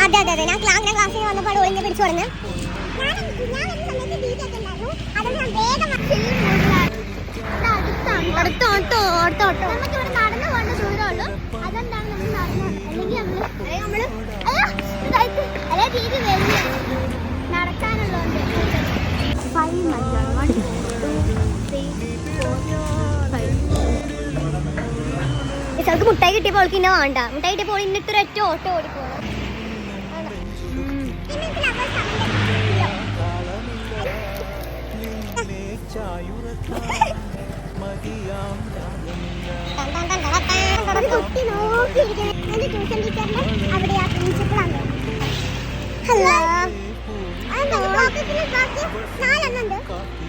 അതെ അതെ അതെ ഞാൻ ക്ലാസ്സിൽ വന്നപ്പോൾ ഒളിഞ്ഞ് പിടിച്ചു കൊടുന്ന് നടന്നു പോകേണ്ട ദൂരമുള്ളൂ. അതെന്താണ് നമ്മൾ നടന്നു അല്ലെങ്കിൽ നമ്മള് രീതി വരുന്നത് നടക്കാനുള്ളതുകൊണ്ട് ചിലക്ക് മുട്ടായി കിട്ടിയപ്പോൾ അവൾക്ക് ഇന്നെ വേണ്ട. മുട്ടായി കിട്ടിയപ്പോൾ ഇന്നിട്ടൊരു ഒറ്റ ഓട്ടോ ഓടിപ്പോണം. കുട്ടി നോക്കിയിരിക്കുന്നത് എന്റെ ട്യൂഷൻ ടീച്ചറിന്റെ അവിടെ ആ പ്രിൻസിപ്പളാണ്. ഹലോ, 4 എണ്ണം ഉണ്ട്.